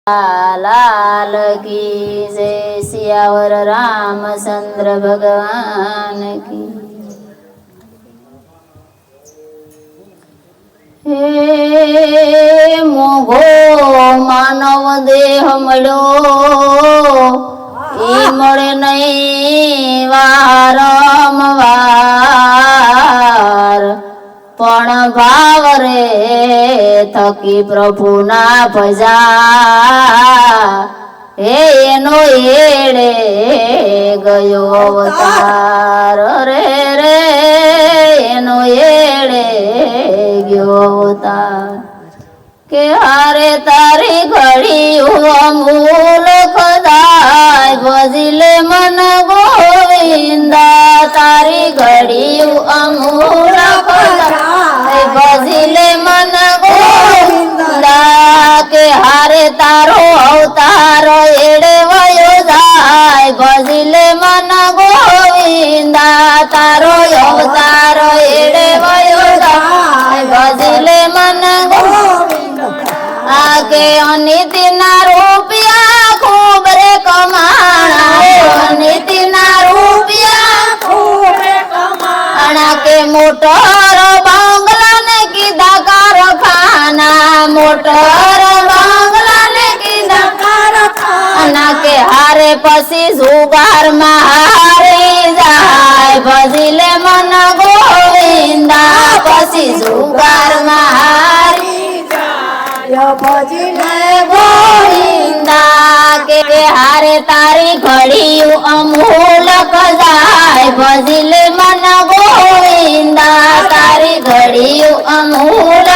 लाल की जय सियावर रामचंद्र भगवान की। हे मोघो मानव देह मळ्यो ई मळे नहीं वारंवार पण भाव रे थकी प्रभु ना भजा हे एनो एड़े गयो अवतार रे रे एनो एड़े गयो अवतार के हारे तारी घड़ी अमूल खदाय भजिले मन गोविंदा तारी घड़ी अमूल खदाय भजिले मन गोविंदा के हारे तारो अवतार एड़े वयो जाय भजिले मन गोविंदा तारो अवतार एड़े वयो जाय भजिले मन आके अनिति ना रूपिया खूब रे कमाना अनिति ना रूपिया खूब रे कमाना के मोटर बंगला ने कीधा कारखाना मोटर बंगला ने कीधा कारखाना के हारे पसी जुगार में हारी जाय भजिले मन गोविंदा पसी जुगार में हारी भजिले गोविंदा के हारे तारी घड़ी अमूल जाय भजिले मन गोविंदा तारी घड़ी अमूल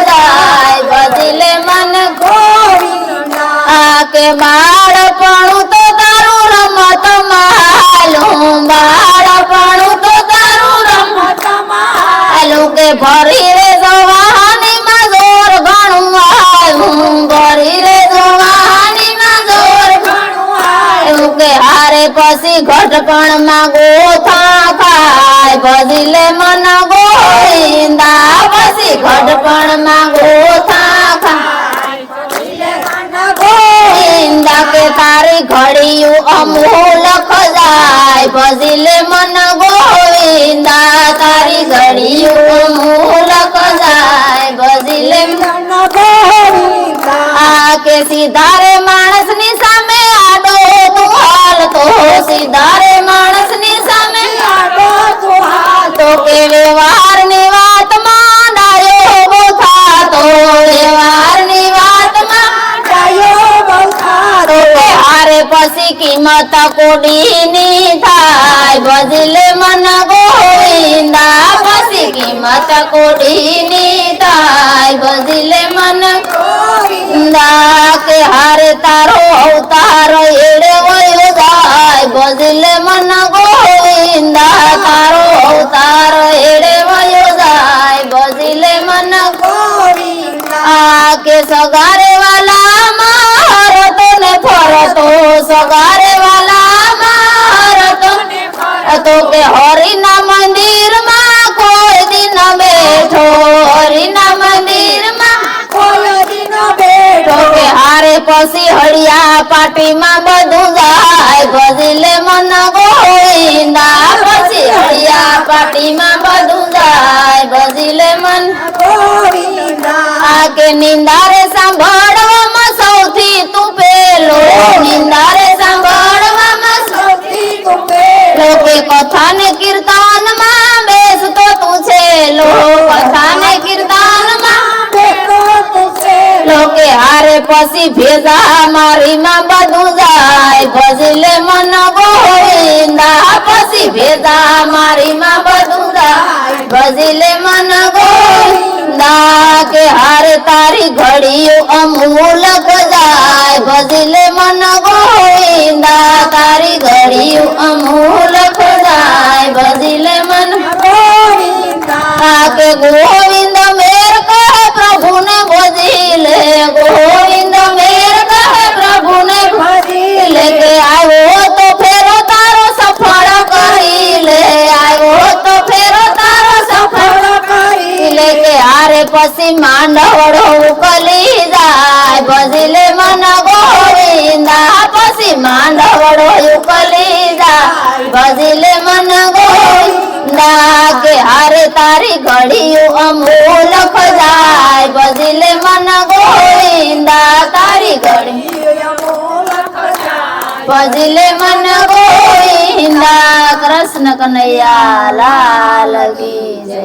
जाय भजिले मन गोविंदा आके बाळपणु तो तारू रमत मालूं बाळपणु तो तारू रमत मालूं के भरी रे जवानी में जोर घणुं भरी रे जवानी में जोर घणुं के हारे पसी घटपण में गोथा खाय भजिले मन गोविंदा पसी घटपण में गोथा खाय भजिले मन गोविंदा के तारी घड़ी अमूल खजाय भजिले मन गोविंदा तारी घड़ी अमूल खजाय भजिले मन गोविंदा आके सीधारे मानस नी सामे आडो तू हाल तो सीधारे मानस नी सामे आडो तू हाल तो के व्यवहार नी वात में डायो बोथा तो व्यवहार नी वात में डायो बोथा तो के हारे पसी कीमत कोडी नी थाय भजिले मन गोविंदा पसी कीमत कोडी नी थाय भजिले मन गोविंदा के हारे तारो अवतार एड़े वयो जाय भजिले मन गोविंदा तारो अवतार एड़े वयो जाय भजिले मन गोविंदा आके सगारे वाला मारतो ने फरतो सगारे वाला मारतो ने फरतो के हरि ना मंदिर में कोई दिन बैठो हरि ना मंदिर में कोई दिन बैठो के हारे पसी हड़िया पाटी में बधु जाय भजिले मन गोविंदा पसी हड़िया पाटी में बधु जाय भजिले मन गोविंदा आके निंदारे सांभळवा में सौथी तू पेलो निंदारे सांभळवा में सौथी तू पेलो के कथा ने कीर्तन में बेस तो तू छेलो कथा ने कीर्तन में लोके हारे पसी भेजा मारी में बधु जाय भजिले मन गोविंदा पसी भेजा मारी में बधु जाय भजिले मन गोविंदा के हारे तारी घड़ी अमूल जाय भजिले मन गोविंदा तारी घड़ी अमूल जाय भजिले मन गोविंदा के गोविंद मेर कहे प्रभु ने भजिले गोविंद मेर कहे प्रभु ने भजिले के आयो तो फेरो तारो सफल करिले आयो तो फेरो तारो सफल करिले के हारे पसी मांडवड़ो उकली जाय भजिले मन गो ધવડો ઉકલી જાય ભજલે મન ગોવિંદા કે હારે તારી ઘડીયું અમૂલ ખજાય ભજલે મન ગોવિંદા તારી ઘડી ભજલે મન ગોવિંદા કૃષ્ણ કનૈયા લાલ કી જય.